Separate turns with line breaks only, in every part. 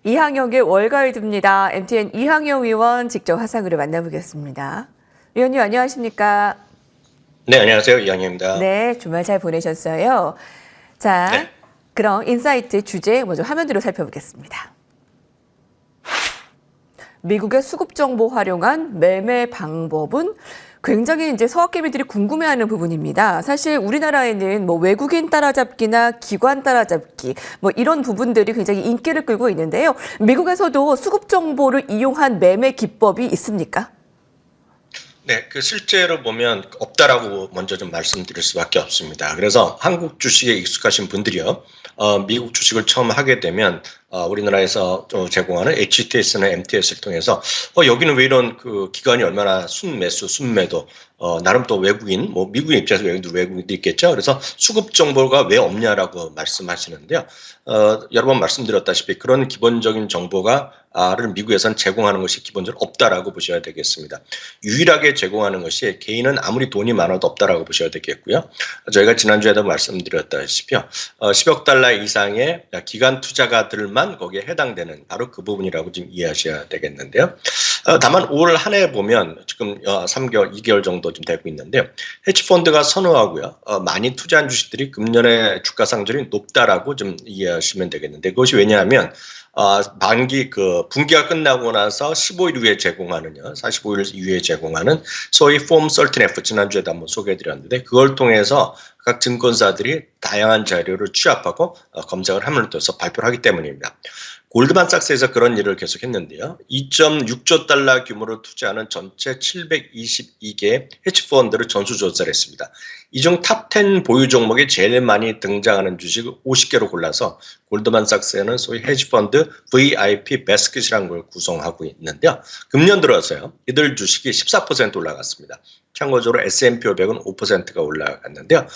이항영의 월가이드입니다. MTN 이항영 의원 직접 화상으로 만나보겠습니다. 의원님 안녕하십니까?
네, 안녕하세요. 이항영입니다.
네, 주말 잘 보내셨어요. 자,
네.
그럼 인사이트 주제 먼저 화면으로 살펴보겠습니다. 미국의 수급 정보 활용한 매매 방법은 굉장히 이제 서학개미들이 궁금해하는 부분입니다. 사실 우리나라에는 뭐 외국인 따라잡기나 기관 따라잡기 뭐 이런 부분들이 굉장히 인기를 끌고 있는데요. 미국에서도 수급 정보를 이용한 매매 기법이 있습니까?
네, 실제로 보면 없다라고 먼저 좀 말씀드릴 수밖에 없습니다. 그래서 한국 주식에 익숙하신 분들이요, 미국 주식을 처음 하게 되면 우리나라에서 제공하는 HTS나 MTS를 통해서 여기는 왜 이런 기관이 얼마나 순매수, 순매도 나름 또 외국인, 뭐 미국인 입장에서 외국인도 있겠죠. 그래서 수급 정보가 왜 없냐라고 말씀하시는데요. 여러 번 말씀드렸다시피 그런 기본적인 정보가 미국에서는 제공하는 것이 기본적으로 없다라고 보셔야 되겠습니다. 유일하게 제공하는 것이 개인은 아무리 돈이 많아도 없다라고 보셔야 되겠고요. 저희가 지난주에도 말씀드렸다시피 10억 달러 이상의 기관 투자가들만 거기에 해당되는 바로 그 부분이라고 지금 이해하셔야 되겠는데요. 다만 올 한 해 보면 지금 3개월, 2개월 정도 좀 되고 있는데요. 헤지펀드가 선호하고요. 많이 투자한 주식들이 금년의 주가 상승률이 높다라고 좀 이해하시면 되겠는데, 그것이 왜냐하면 분기가 끝나고 나서 15일 후에 제공하는요, 45일 이후에 제공하는 소위 폼 13F 지난주에도 한번 소개해드렸는데, 그걸 통해서 각 증권사들이 다양한 자료를 취합하고 검색을 함으로써 발표를 하기 때문입니다. 골드만삭스에서 그런 일을 계속했는데요. 2.6조 달러 규모로 투자하는 전체 722개의 헤지펀드를 전수조사를 했습니다. 이 중 탑10 보유 종목에 제일 많이 등장하는 주식을 50개로 골라서 골드만삭스에는 소위 헤지펀드 VIP 배스킷이라는 걸 구성하고 있는데요. 금년 들어서요, 이들 주식이 14% 올라갔습니다. 참고적으로 S&P 500은 5%가 올라갔는데요.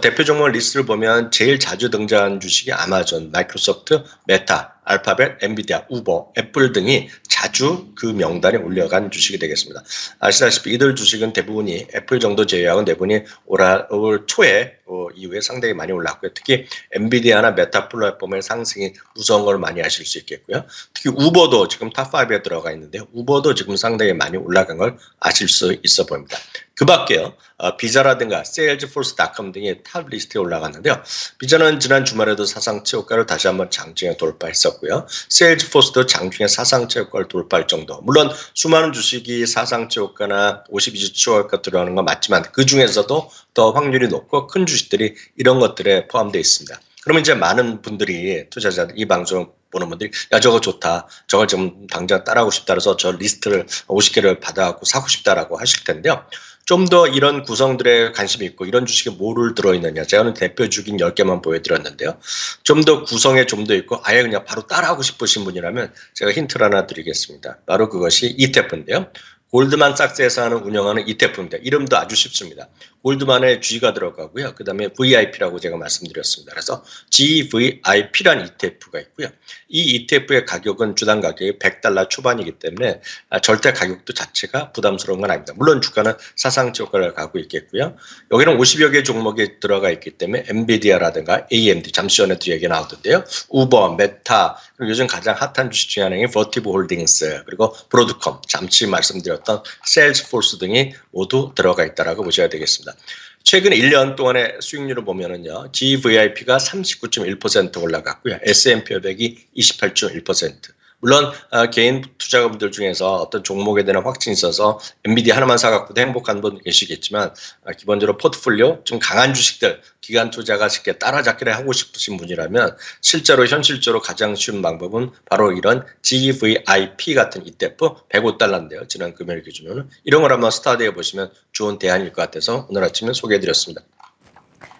대표 종목 리스트를 보면 제일 자주 등장한 주식이 아마존, 마이크로소프트, 메타, 알파벳, 엔비디아, 우버, 애플 등이 자주 그 명단에 올라간 주식이 되겠습니다. 아시다시피 이들 주식은 대부분이 애플 정도 제외하고 대부분이 올 초에 이후에 상당히 많이 올랐고요. 특히 엔비디아나 메타 플랫폼의 상승이 무서운 걸 많이 아실 수 있겠고요. 특히 우버도 지금 탑5에 들어가 있는데요. 우버도 지금 상당히 많이 올라간 걸 아실 수 있어 보입니다. 그 밖에요, 비자라든가 salesforce.com 등이 탑 리스트에 올라갔는데요. 비자는 지난 주말에도 사상 최고가를 다시 한번 장중에 돌파했었고요. 세일즈포스도 장중에 사상 최고가를 돌파할 정도. 물론 수많은 주식이 사상 최고가나 52주 최고가 들어가는 건 맞지만 그 중에서도 더 확률이 높고 큰 주식들이 이런 것들에 포함되어 있습니다. 그러면 이제 많은 분들이 투자자들, 이 방송 보는 분들이 야 저거 좋다, 저걸 좀 당장 따라하고 싶다 그래서 저 리스트를 50개를 받아갖고 사고 싶다라고 하실 텐데요. 좀 더 이런 구성들에 관심이 있고 이런 주식에 뭐를 들어있느냐, 제가 오늘 대표 주긴 10개만 보여드렸는데요. 좀 더 구성에 좀 더 있고 아예 그냥 바로 따라하고 싶으신 분이라면 제가 힌트를 하나 드리겠습니다. 바로 그것이 ETF인데요. 골드만삭스에서 운영하는 ETF입니다. 이름도 아주 쉽습니다. 골드만의 G가 들어가고요. 그 다음에 VIP라고 제가 말씀드렸습니다. 그래서 GVIP라는 ETF가 있고요. 이 ETF의 가격은 주당 가격이 100달러 초반이기 때문에 절대 가격도 자체가 부담스러운 건 아닙니다. 물론 주가는 사상 최고가를 가고 있겠고요. 여기는 50여 개 종목이 들어가 있기 때문에 엔비디아라든가 AMD, 잠시 전에 또 얘기 나오던데요. 우버, 메타, 그리고 요즘 가장 핫한 주식 중에 하나인 버티브 홀딩스, 그리고 브로드컴, 잠시 말씀드렸던 세일즈포스 등이 모두 들어가 있다라고 보셔야 되겠습니다. 최근 1년 동안의 수익률을 보면은요, GVIP가 39.1% 올라갔고요. S&P 500이 28.1%. 물론 개인 투자자분들 중에서 어떤 종목에 대한 확신이 있어서 엔비디아 하나만 사갖고도 행복한 분 계시겠지만 기본적으로 포트폴리오 좀 강한 주식들, 기관 투자가 쉽게 따라잡기를 하고 싶으신 분이라면 실제로 현실적으로 가장 쉬운 방법은 바로 이런 GVIP 같은 ETF 105달러인데요. 지난 금요일 기준으로는 이런 걸 한번 스타디해 보시면 좋은 대안일 것 같아서 오늘 아침에 소개해드렸습니다.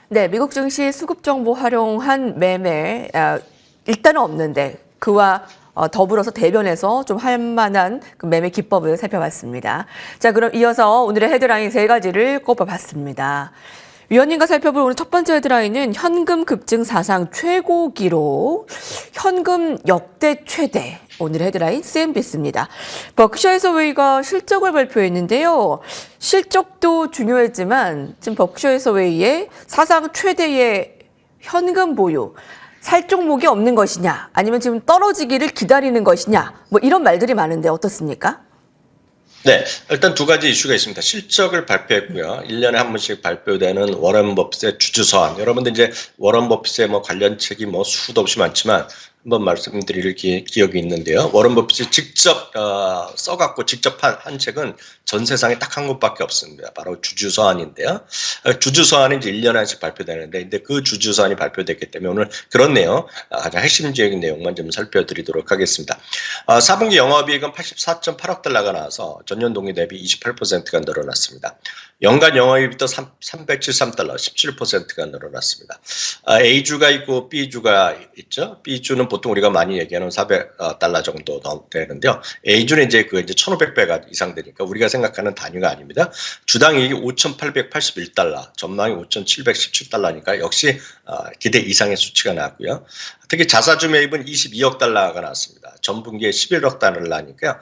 네, 미국 증시 수급 정보 활용한 매매 일단은 없는데 그와 더불어서 대변에서 좀 할 만한 그 매매 기법을 살펴봤습니다. 자, 그럼 이어서 오늘의 헤드라인 세 가지를 꼽아봤습니다. 위원님과 살펴볼 오늘 첫 번째 헤드라인은 현금 급증 사상 최고 기록, 현금 역대 최대. 오늘의 헤드라인 CNBC입니다. 버크셔 해서웨이가 실적을 발표했는데요. 실적도 중요했지만 지금 버크셔 해서웨이의 사상 최대의 현금 보유, 살 종목이 없는 것이냐, 아니면 지금 떨어지기를 기다리는 것이냐, 뭐 이런 말들이 많은데 어떻습니까?
네, 일단 두 가지 이슈가 있습니다. 실적을 발표했고요. 1년에 한 번씩 발표되는 워런 버핏의 주주서한. 여러분들 이제 워런 버핏의 뭐 관련 책이 뭐 수도 없이 많지만 한번 말씀드릴 기억이 있는데요. 워런 버핏이 직접 써갖고 직접 한 책은 전 세상에 딱 한 곳밖에 없습니다. 바로 주주서한인데요. 주주서한이 이제 1년에 한 번씩 발표되는데, 근데 그 주주서한이 발표됐기 때문에 오늘 그런 내용, 가장 핵심적인 내용만 좀 살펴드리도록 하겠습니다. 4분기 영업이익은 84.8억 달러가 나와서 전년 동기 대비 28%가 늘어났습니다. 연간 영업이익도 373달러, 17%가 늘어났습니다. A주가 있고 B주가 있죠. B주는 보통 우리가 많이 얘기하는 400달러 정도 되는데요. A주는 이제 1,500배가 이상 되니까 우리가 생각하는 단위가 아닙니다. 주당 이익이 5,881달러, 전망이 5,717달러니까 역시 기대 이상의 수치가 나왔고요. 특히 자사주 매입은 22억 달러가 나왔습니다. 전분기에 11억 달러니까요.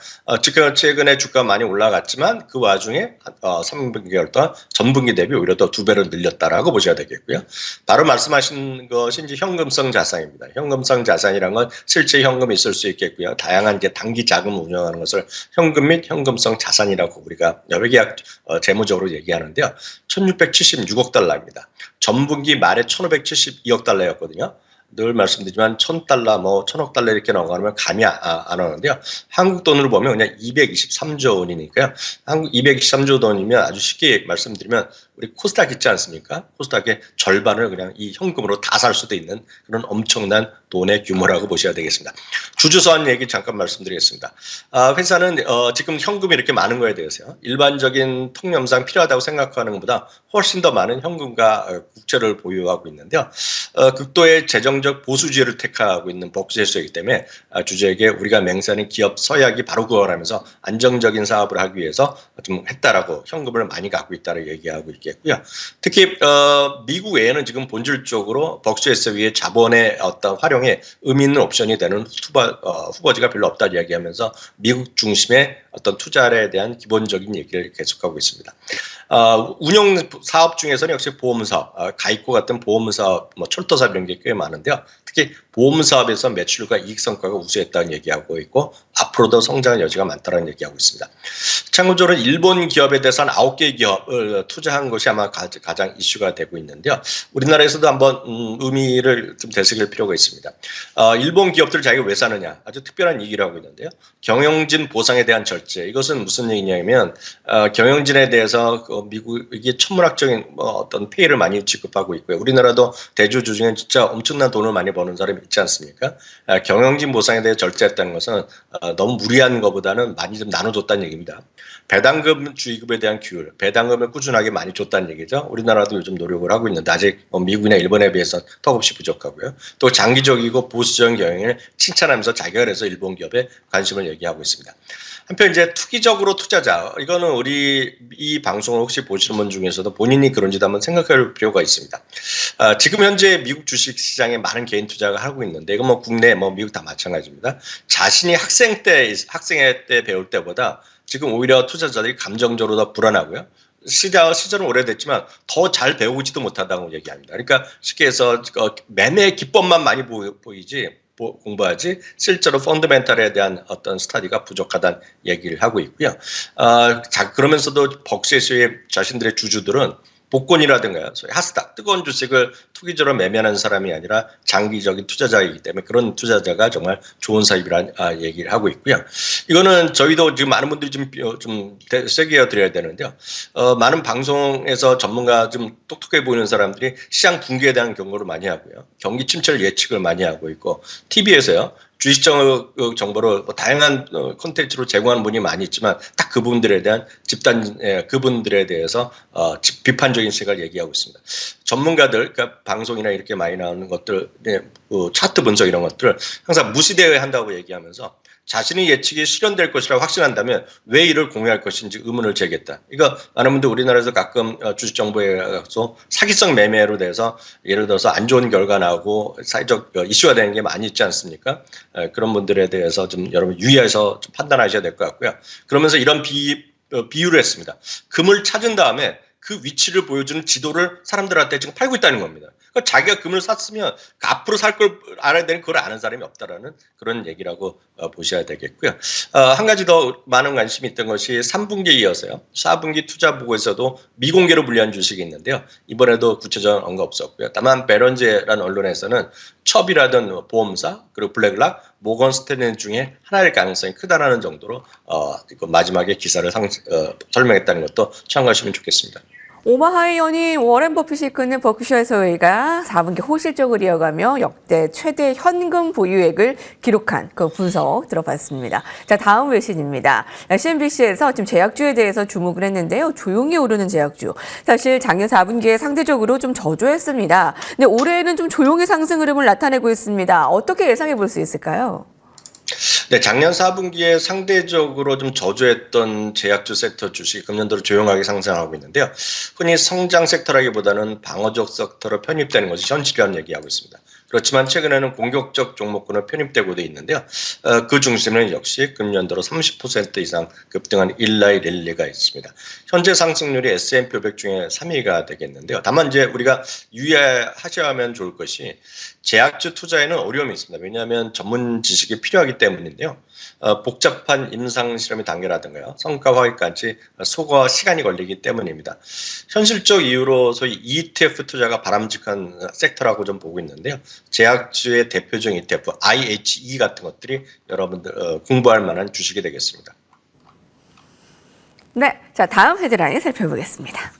최근에 주가 많이 올라갔지만 그 와중에 3분기월 동안 전분기 대비 오히려 더 2배로 늘렸다라고 보셔야 되겠고요. 바로 말씀하신 것이 이제 현금성 자산입니다. 현금성 자산이란 건 실제 현금이 있을 수 있겠고요. 다양한 이제 단기 자금을 운영하는 것을 현금 및 현금성 자산이라고 우리가 회계학 재무적으로 얘기하는데요. 1,676억 달러입니다. 전분기 말에 1,572억 달러였거든요. 늘 말씀드리지만 1,000달러, 뭐 1,000억 달러 이렇게 나가면 감이 안 오는데요. 한국 돈으로 보면 그냥 223조 원이니까요. 한국 223조 돈이면 아주 쉽게 말씀드리면 우리 코스닥 있지 않습니까? 코스닥의 절반을 그냥 이 현금으로 다 살 수도 있는 그런 엄청난 돈의 규모라고 보셔야 되겠습니다. 주주서한 얘기 잠깐 말씀드리겠습니다. 회사는 지금 현금이 이렇게 많은 거에 대해서요. 일반적인 통념상 필요하다고 생각하는 것보다 훨씬 더 많은 현금과 국채를 보유하고 있는데요. 극도의 재정적 보수주의를 택하고 있는 복지회사이기 때문에 주주에게 우리가 맹세하는 기업 서약이 바로 그거라면서 안정적인 사업을 하기 위해서 좀 했다라고 현금을 많이 갖고 있다고 얘기하고 있겠고요. 특히 미국 외에는 지금 본질적으로 복지회사 위에 자본의 어떤 활용에 의미 있는 옵션이 되는 후보지가 별로 없다고 이야기하면서 미국 중심의 어떤 투자에 대한 기본적인 얘기를 계속하고 있습니다. 운영 사업 중에서는 역시 보험사업, 가입고 같은 보험사업, 뭐 철도사업 이런 게 꽤 많은데요. 특히 보험사업에서 매출과 이익성과가 우수했다는 얘기하고 있고 앞으로도 성장의 여지가 많다는 얘기하고 있습니다. 참고적으로 일본 기업에 대해서 한 9개 기업을 투자한 것이 아마 가장 이슈가 되고 있는데요. 우리나라에서도 한번 의미를 좀 되새길 필요가 있습니다. 일본 기업들 자기가 왜 사느냐, 아주 특별한 얘기를 하고 있는데요. 경영진 보상에 대한 절제, 이것은 무슨 얘기냐면 경영진에 대해서 미국이 천문학적인 어떤 페이를 많이 지급하고 있고요. 우리나라도 대주주 중에 진짜 엄청난 돈을 많이 버는 사람이 있지 않습니까? 경영진 보상에 대해 절제했다는 것은 너무 무리한 것보다는 많이 좀 나눠줬다는 얘기입니다. 배당금 주의급에 대한 규율, 배당금을 꾸준하게 많이 줬다는 얘기죠. 우리나라도 요즘 노력을 하고 있는데 아직 미국이나 일본에 비해서 턱없이 부족하고요. 또 장기적이고 보수적인 경영을 칭찬하면서 자결해서 일본 기업에 관심을 얘기하고 있습니다. 한편 이제 투기적으로 투자자, 이거는 우리 이 방송을 혹시 보시는 분 중에서도 본인이 그런지도 한번 생각할 필요가 있습니다. 지금 현재 미국 주식시장에 많은 개인 투자가 하고 있는데 이건 뭐 국내 뭐 미국 다 마찬가지입니다. 자신이 학생 때 배울 때보다 지금 오히려 투자자들이 감정적으로 더 불안하고요. 시절은 오래됐지만 더 잘 배우지도 못한다고 얘기합니다. 그러니까 쉽게 해서 매매 기법만 많이 보이지 공부하지 실제로 펀더멘탈에 대한 어떤 스터디가 부족하다는 얘기를 하고 있고요. 그러면서도 벅시에서의 자신들의 주주들은 복권이라든가 소위 하스닥 뜨거운 주식을 투기적으로 매매하는 사람이 아니라 장기적인 투자자이기 때문에 그런 투자자가 정말 좋은 사입이라는 얘기를 하고 있고요. 이거는 저희도 지금 많은 분들이 좀 세게 드려야 되는데요. 많은 방송에서 전문가 좀 똑똑해 보이는 사람들이 시장 붕괴에 대한 경고를 많이 하고요. 경기 침체를 예측을 많이 하고 있고 TV에서요. 주식 정보를 다양한 콘텐츠로 제공하는 분이 많이 있지만 딱 그분들에 대한 그분들에 대해서 비판적인 시각을 얘기하고 있습니다. 전문가들, 그러니까 방송이나 이렇게 많이 나오는 것들, 차트 분석 이런 것들을 항상 무시되어야 한다고 얘기하면서 자신의 예측이 실현될 것이라고 확신한다면 왜 이를 공유할 것인지 의문을 제기했다. 이거 많은 분들 우리나라에서 가끔 주식 정보에 가서 사기성 매매로 돼서 예를 들어서 안 좋은 결과 나오고 사회적 이슈가 되는 게 많이 있지 않습니까? 그런 분들에 대해서 좀 여러분 유의해서 좀 판단하셔야 될 것 같고요. 그러면서 이런 비유를 했습니다. 금을 찾은 다음에 그 위치를 보여주는 지도를 사람들한테 지금 팔고 있다는 겁니다. 그러니까 자기가 금을 샀으면 그 앞으로 살 걸 알아야 되는 그걸 아는 사람이 없다라는 그런 얘기라고 보셔야 되겠고요. 한 가지 더 많은 관심이 있던 것이 3분기에 이어서요. 4분기 투자 보고에서도 미공개로 분류한 주식이 있는데요. 이번에도 구체적인 언급 없었고요. 다만 베런제라는 언론에서는 첩이라든 보험사 그리고 블랙락, 모건 스탠리 중에 하나일 가능성이 크다라는 정도로 마지막에 기사를 설명했다는 것도 참고하시면 좋겠습니다.
오마하이언이 워렌 버핏이 이끄는 버크셔 소유가 4분기 호실적을 이어가며 역대 최대 현금 보유액을 기록한 그 분석 들어봤습니다. 자, 다음 외신입니다. CNBC에서 지금 제약주에 대해서 주목을 했는데요. 조용히 오르는 제약주. 사실 작년 4분기에 상대적으로 좀 저조했습니다. 근데 올해는 좀 조용히 상승 흐름을 나타내고 있습니다. 어떻게 예상해 볼 수 있을까요?
네, 작년 4분기에 상대적으로 좀 저조했던 제약주 섹터 주식이 금년도로 조용하게 상승하고 있는데요. 흔히 성장 섹터라기보다는 방어적 섹터로 편입되는 것이 현실이라는 얘기하고 있습니다. 그렇지만 최근에는 공격적 종목군으로 편입되고도 있는데요. 그 중심에는 역시 금년도로 30% 이상 급등한 일라이 랠리가 있습니다. 현재 상승률이 S&P 500 중에 3위가 되겠는데요. 다만 이제 우리가 유의하셔야만 좋을 것이 제약주 투자에는 어려움이 있습니다. 왜냐하면 전문 지식이 필요하기 때문인데요. 복잡한 임상 실험이 단계라든가요. 성과 확인까지 소거와 시간이 걸리기 때문입니다. 현실적 이유로 소위 ETF 투자가 바람직한 섹터라고 좀 보고 있는데요. 제약주의 대표적인 ETF, IHE 같은 것들이 여러분들 공부할 만한 주식이 되겠습니다.
네, 자, 다음 헤드라인 살펴보겠습니다.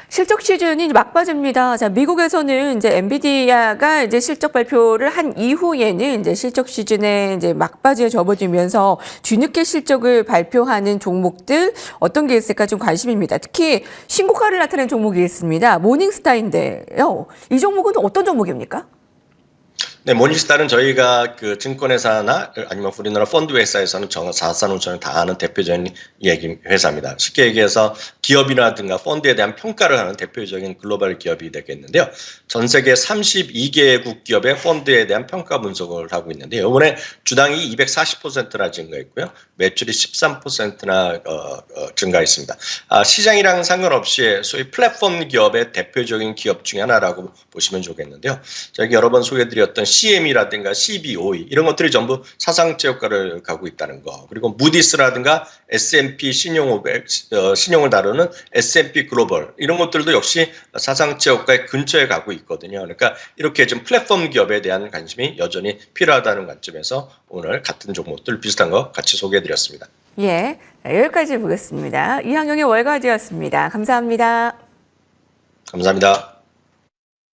실적 시즌이 막바지입니다. 자, 미국에서는 이제 엔비디아가 이제 실적 발표를 한 이후에는 이제 실적 시즌에 이제 막바지에 접어들면서 뒤늦게 실적을 발표하는 종목들 어떤 게 있을까 좀 관심입니다. 특히 신고가를 나타낸 종목이 있습니다. 모닝스타인데요. 이 종목은 어떤 종목입니까?
네, 모닝스타는 저희가 그 증권회사나 아니면 우리나라 펀드 회사에서는 자산운용을 다 하는 대표적인 회사입니다. 쉽게 얘기해서 기업이라든가 펀드에 대한 평가를 하는 대표적인 글로벌 기업이 되겠는데요. 전 세계 32개국 기업의 펀드에 대한 평가 분석을 하고 있는데요. 이번에 주당이 240%나 증가했고요. 매출이 13%나 증가했습니다. 시장이랑 상관없이 소위 플랫폼 기업의 대표적인 기업 중에 하나라고 보시면 좋겠는데요. 저희 여러 번 소개해드렸던 CM이라든가 CBOE 이런 것들이 전부 사상제효과를 가고 있다는 거. 그리고 무디스라든가 S&P 신용 500, 신용을 다루는 S&P 글로벌 이런 것들도 역시 사상제효과의 근처에 가고 있거든요. 그러니까 이렇게 좀 플랫폼 기업에 대한 관심이 여전히 필요하다는 관점에서 오늘 같은 종목들 비슷한 거 같이 소개해드렸습니다.
예, 여기까지 보겠습니다. 이항영의 월가지였습니다. 감사합니다.
감사합니다.